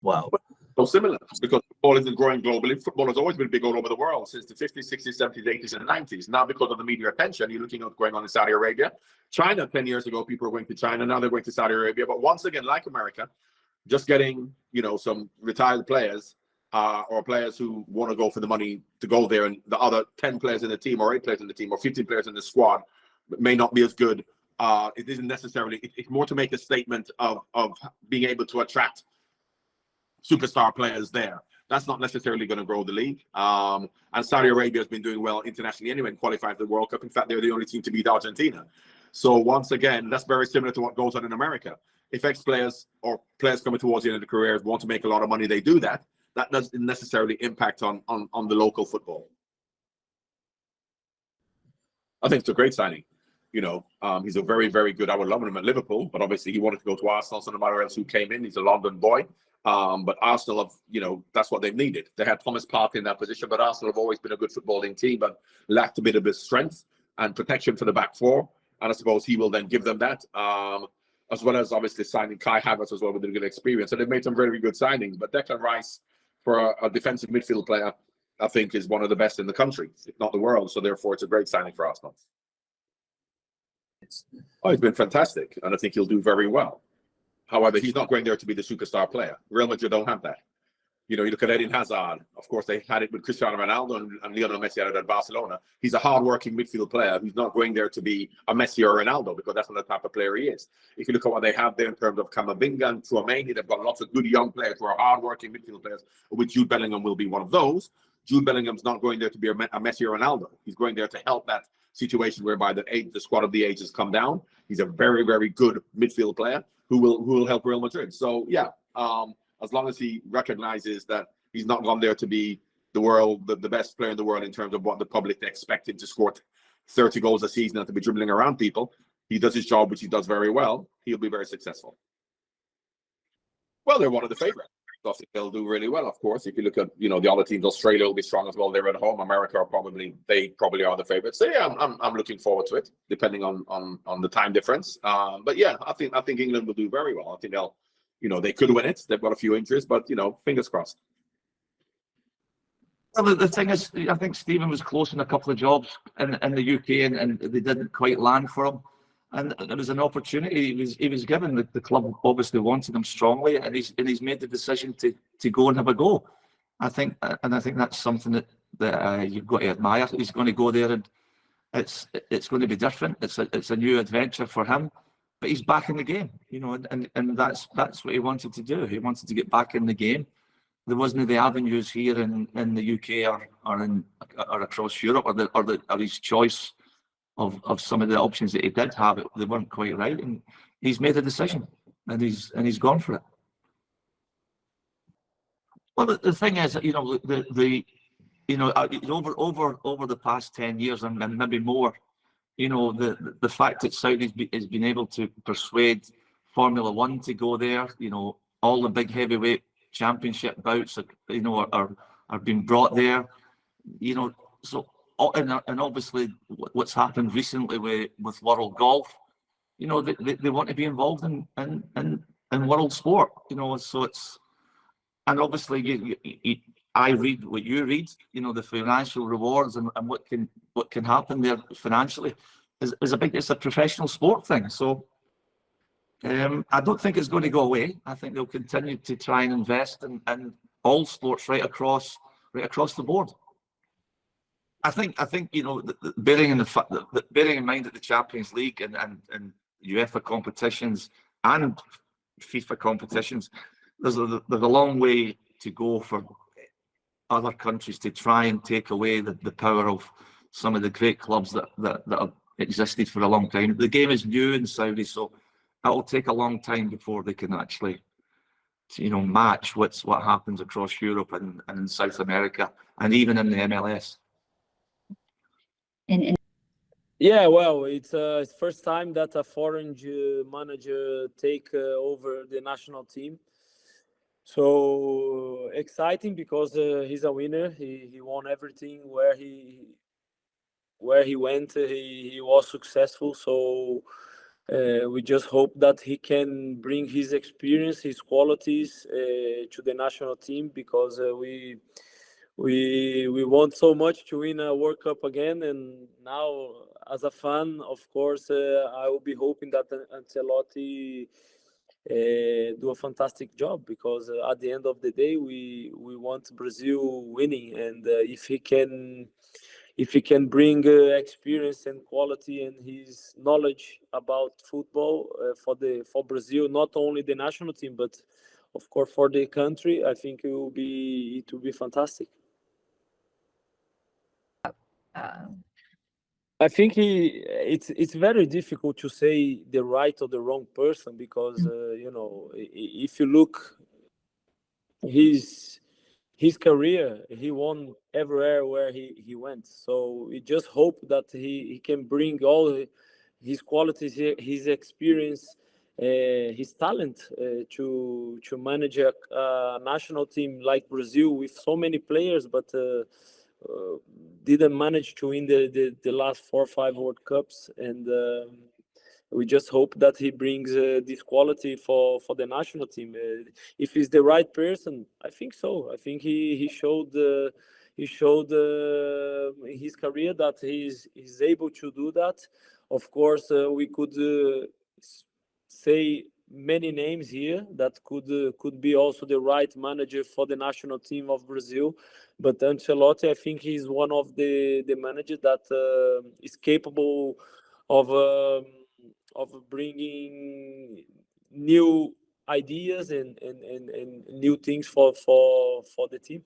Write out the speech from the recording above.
Wow. So similar, because football isn't growing globally. Football has always been big all over the world since the 50s, 60s, 70s, 80s, and 90s. Now, because of the media attention, you're looking at what's going on in Saudi Arabia. China, 10 years ago, people were going to China. Now they're going to Saudi Arabia. But once again, like America, just getting, some retired players or players who want to go for the money to go there, and the other 10 players in the team or 8 players in the team or 15 players in the squad may not be as good. It isn't necessarily, it's more to make a statement of being able to attract superstar players there. That's not necessarily going to grow the league. And Saudi Arabia has been doing well internationally anyway and qualified for the World Cup. In fact, they're the only team to beat Argentina. So once again, that's very similar to what goes on in America. If ex-players or players coming towards the end of their careers want to make a lot of money, they do that. That doesn't necessarily impact on the local football. I think it's a great signing. He's a very, very good. I would love him at Liverpool, but obviously he wanted to go to Arsenal. So no matter else who came in, he's a London boy. But Arsenal have, that's what they've needed. They had Thomas Partey in that position, but Arsenal have always been a good footballing team, but lacked a bit of his strength and protection for the back four. And I suppose he will then give them that, as well as obviously signing Kai Havertz as well with a good experience. So they've made some very, very good signings. But Declan Rice, for a defensive midfield player, I think is one of the best in the country, if not the world. So therefore, it's a great signing for Arsenal. Oh, he's been fantastic, and I think he'll do very well. However, he's not going there to be the superstar player. Real Madrid don't have that. You look at Eden Hazard. Of course, they had it with Cristiano Ronaldo and Lionel Messi had it at Barcelona. He's a hard-working midfield player who's not going there to be a Messi or Ronaldo, because that's not the type of player he is. If you look at what they have there in terms of Camavinga and Tchouaméni, they've got lots of good young players who are hard-working midfield players, which Jude Bellingham will be one of those. Jude Bellingham's not going there to be a Messi or Ronaldo. He's going there to help that situation whereby the squad of the age has come down. He's a very, very good midfield player who will help Real Madrid. So yeah, as long as he recognizes that he's not gone there to be the best player in the world in terms of what the public expect him to score 30 goals a season and to be dribbling around people, he does his job, which he does very well. He'll be very successful. Well, they're one of the favorites. They'll do really well, of course. If you look at the other teams, Australia will be strong as well. They're at home. America are probably are the favorites. So yeah, I'm looking forward to it, depending on the time difference. But yeah, I think England will do very well. I think they'll, they could win it. They've got a few injuries, but fingers crossed. Well, the thing is, I think Stephen was close in a couple of jobs in the UK, and they didn't quite land for him. And there was an opportunity he was given. The club obviously wanted him strongly, and he's made the decision to go and have a go. I think that's something that you've got to admire. He's going to go there, and it's going to be different. It's a new adventure for him, but he's back in the game, and that's what he wanted to do. He wanted to get back in the game. There wasn't the avenues here in the UK or across Europe or his choice of some of the options that he did have. They weren't quite right, and he's made a decision, and he's gone for it. Well, the thing is, over the past 10 years and maybe more, the fact that Saudi has been able to persuade Formula One to go there, all the big heavyweight championship bouts are being brought there, so. And obviously, what's happened recently with World Golf, they want to be involved in world sport, So it's, and obviously, I read what you read, the financial rewards and what can happen there financially it's a professional sport thing. So I don't think it's going to go away. I think they'll continue to try and invest in all sports right across the board. I think bearing in mind that the Champions League and UEFA competitions and FIFA competitions, there's a long way to go for other countries to try and take away the power of some of the great clubs that have existed for a long time. The game is new in Saudi, so it'll take a long time before they can actually match what happens across Europe and in South America and even in the MLS. Yeah, well, it's first time that a foreign manager take over the national team. So exciting because he's a winner. He won everything where he went. He was successful. So We just hope that he can bring his experience, his qualities to the national team, because we want so much to win a World Cup again. And now, as a fan, of course, I will be hoping that Ancelotti do a fantastic job, because at the end of the day, we want Brazil winning. And if he can bring experience and quality and his knowledge about football for Brazil, not only the national team but of course for the country, I think it will be fantastic. I think it's very difficult to say the right or the wrong person, because if you look his career, he won everywhere where he went. So we just hope that he can bring all his qualities, his experience, his talent to manage a national team like Brazil with so many players, but didn't manage to win the last 4 or 5 World Cups. And we just hope that he brings this quality for the national team. If he's the right person, I think so. I think he showed in his career that he's able to do that. Of course, we could say many names here that could be also the right manager for the national team of Brazil. But Ancelotti, I think he's one of the managers that is capable of bringing new ideas and new things for the team.